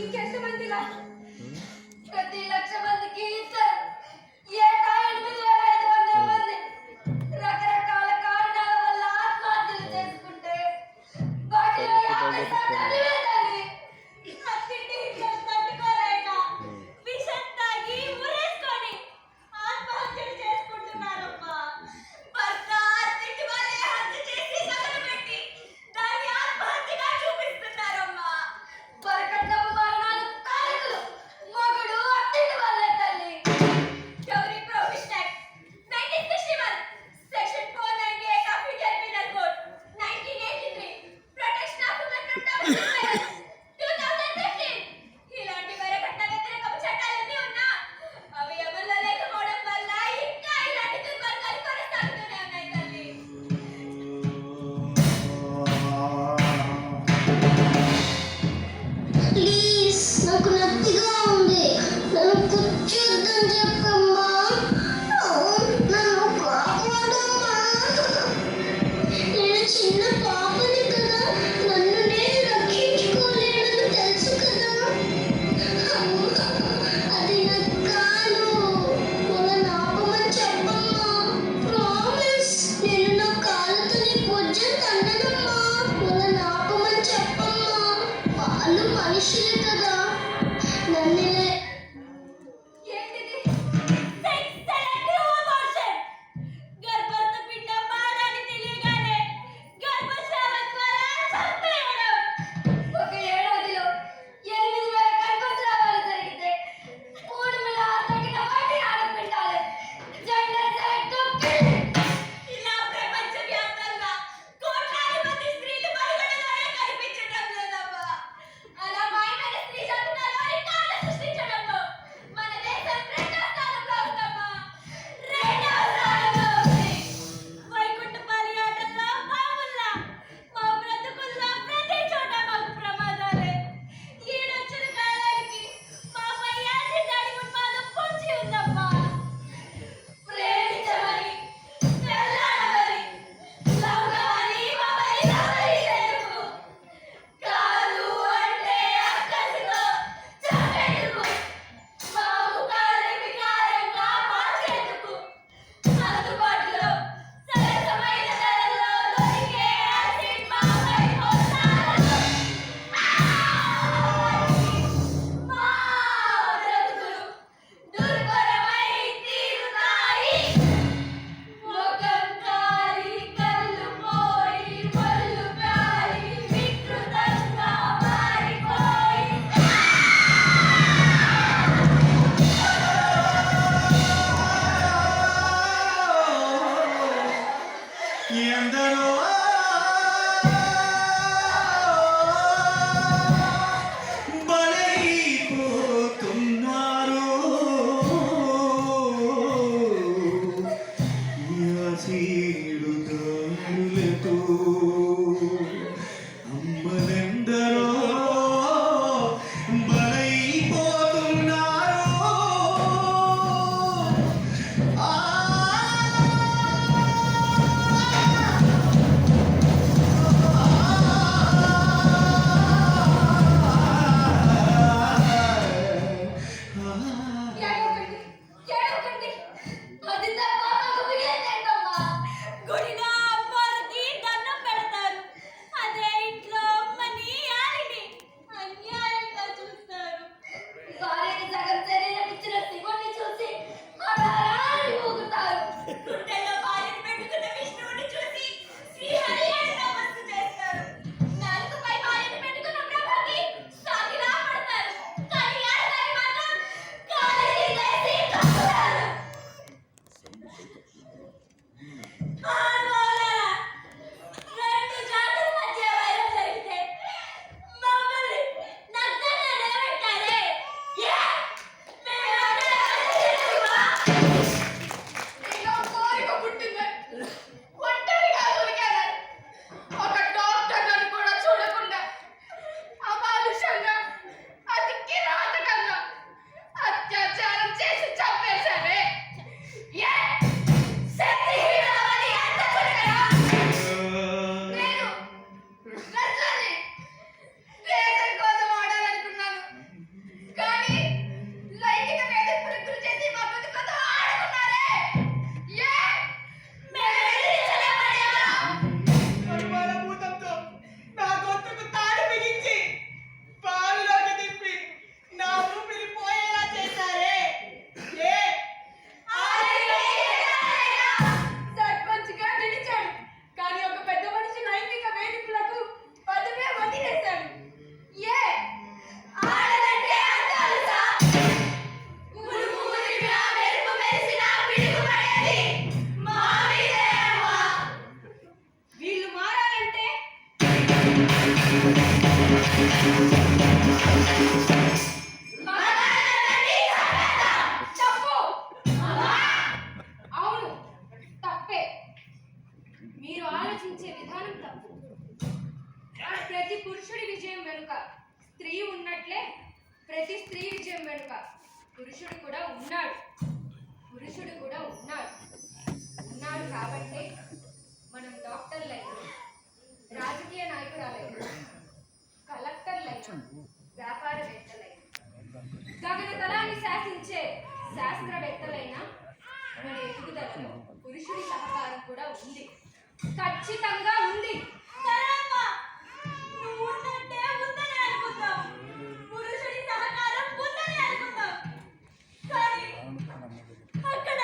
ఇంకెంతమందిరా? ప్రతి 1,00,000 మందికి ఇస్తారు. ఏటా 8,500 మంది రకరకాల కారణాల వల్ల ఆత్మహత్యలు చేసుకుంటే వాటిలో 50% లేదండి. అత్తింటి హింసలు తట్టుకోలేక విషం తాగి ఉరేసుకొని ఆత్మహత్యలు చేసుకుంటున్నారమ్మా. భర్త అత్తింటి వాళ్ళే హత్య చేసి తగలబెట్టి దాన్ని ఆత్మహత్యగా చూపిస్తున్నారమ్మా. వరకట్నపు మరణాలకు కారకులు మొగుడు అత్తింటి వాళ్ళే తల్లి. Dowry prohibition act 1961, section 498 of Indian penal code 1983, protection of women from domestic violence 2015. ఇలాంటి వరకట్న వ్యతిరేక చట్టాలన్నీ ఉన్నా అవి అమల్లో లేకపోవడం వల్ల ఇంకా ఇలాంటి దుర్మార్గాలు కొనసాగుతూనే ఉన్నాయి తల్లి. ప్లీజ్, నాకు నొప్పిగా ఉంది. నన్ను కూర్చోద్దని చెప్పమ్మా. నన్ను కాపాడమ్మా. నేను చిన్న పాపని కదా, నన్ను నేను రక్షించుకోలేనని తెలుసు కదా. అది నాకు కాదు. నన్ను ఆపమని చెప్పమ్మా. ప్రామిస్, నేను నా కాళ్ళతో నీ భుజం తన్ననమ్మా. నన్ను ఆపమని చెప్పమ్మా. వాళ్ళు మనుషులే కదా, నన్ను విజయం వెనుక పురుషుడు కూడా ఉన్నాడు. పురుషుడు కూడా ఉన్నాడు కాబట్టే మనం డాక్టర్లైనా, రాజకీయ నాయకురాలైనా, కలెక్టర్లైనా, వ్యాపారవేత్తలైనా, గగనతలాన్ని శాసించే శాస్త్రవేత్తలైనా మన ఎదుగుదలలో పురుషుడి సహకారం కూడా ఉంది, ఖచ్చితంగా ఉంది. నువ్వు ఉన్నట్టే ఉందని అనుకుందాం, పురుషుడి సహకారం ఉందని అనుకుందాం. కానీ అక్కడ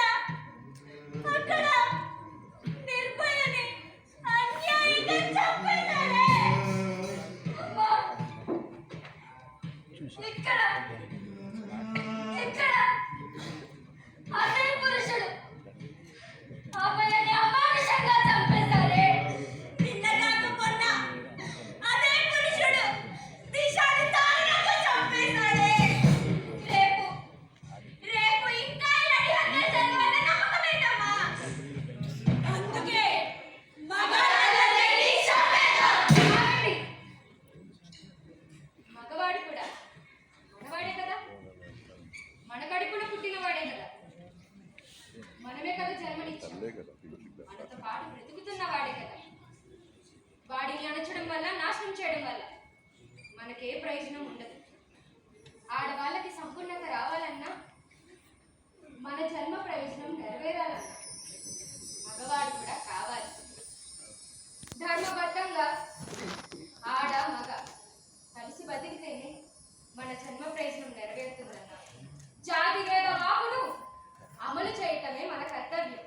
నిర్భయని అన్యాయంగా చంపేశాడే. ఇక్కడ అదే పురుషుడు అమ్మాయిని అమానుషంగా చంపేశాడే. నిన్న కాకపోయినా అదే పురుషుడు దిశాని దారుణంగా చంపేశాడే. రేపు ఇంకా ఇలాంటి హత్యలు జరగవన్న నమ్మకం ఏంటమ్మా? అందుకే మగవాళ్ళని చంపేద్దాం. మగవాడు కూడా మనవాడే కదా, మన కడుపున పుట్టినవాడే కదా, మనమే కదా జన్మనిచ్చాం, మనతో పాటు బ్రతుకుతున్నవాడే కదా. వాడిని అణచడం వల్ల, నాశనం చేయడం వల్ల మనకే ప్రయోజనం ఉండదు. ఆడవాళ్ళకి సంపూర్ణత రావాలన్నా, మన జన్మ ప్రయోజనం నెరవేరాలన్నా మగవాడు కూడా కావాలి. ధర్మబద్ధంగా ఆడ మగ కలిసి బతికితేనే మన జన్మ ప్రయోజనం నెరవేరుతుందన్న జాతి వేద వాకును అమలు చేయటమే మన కర్తవ్యం.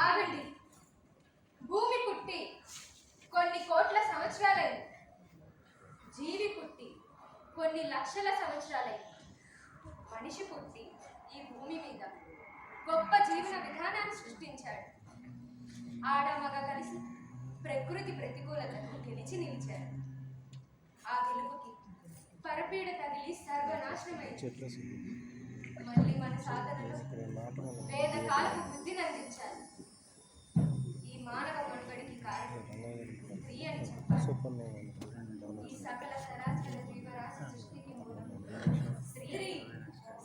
ఆగండి, భూమి పుట్టి కొన్ని కోట్ల సంవత్సరాలైంది, జీవి పుట్టి కొన్ని లక్షల సంవత్సరాలైంది, మనిషి పుట్టి ఈ భూమి మీద గొప్ప జీవన విధానాన్ని సృష్టించాడు. ఆడ మగ కలిసి ప్రకృతి ప్రతికూలతను గెలిచి నిలిచాడు. ఆ గెలుపుకి పరపీడ తగిలి సర్వనాశనమైంది. మళ్ళీ మన సాధనలో వేద కాలకు బుద్ధిని అందించాలి. ఈ మానవ మనుగడికి కారణం స్త్రీ అని చెప్పాలి. ఈ సకల సరాచర జీవరాశి సృష్టికి మూలం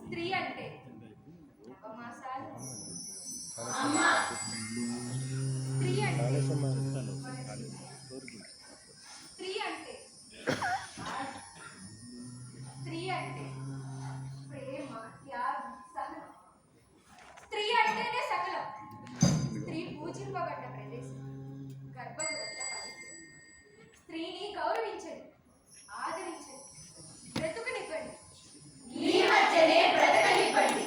స్త్రీ అంటే నవమాసాలు, స్త్రీ అంటే స్త్రీ అంటే ప్రేమ, త్యాగం, సహనం. స్త్రీ అంటేనే సకలం. స్త్రీ పూజింపబడ్డ ప్రదేశం, గర్భగుడంతా పవిత్రం. స్త్రీని గౌరవించండి, ఆదరించండి, బ్రతుకునివ్వండి, ఈ మధ్యనే బ్రతకనివ్వండి.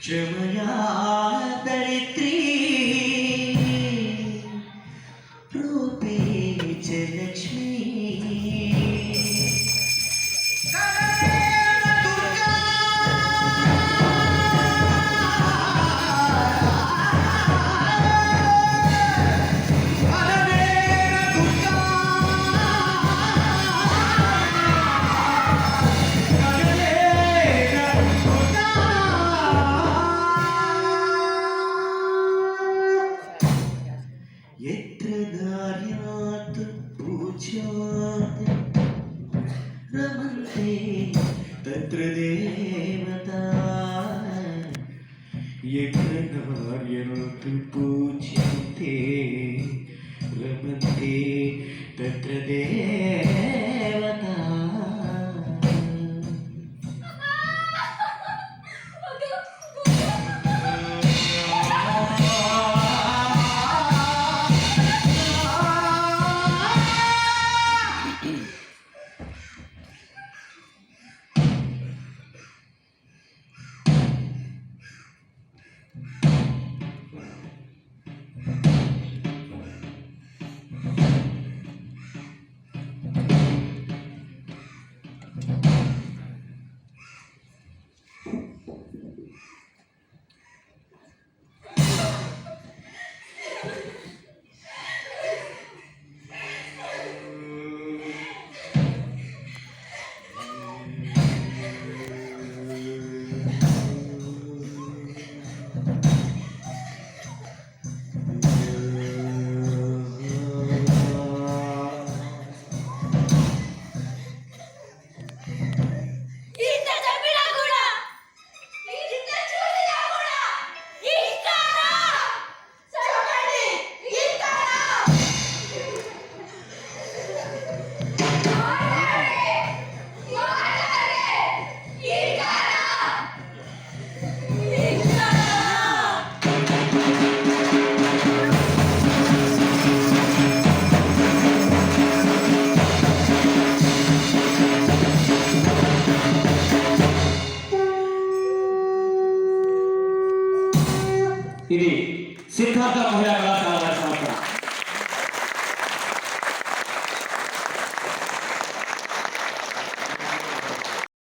క్షమయా దరిత్రీ రూపే చ లక్ష్మీ रमन्ते तत्र देवता यत्र नार्यन्तु पूज्यन्ते रमन्ते तत्र देवता ఇది సిద్ధార్థ మహిళా కళాశాల వారి సమర్పణ.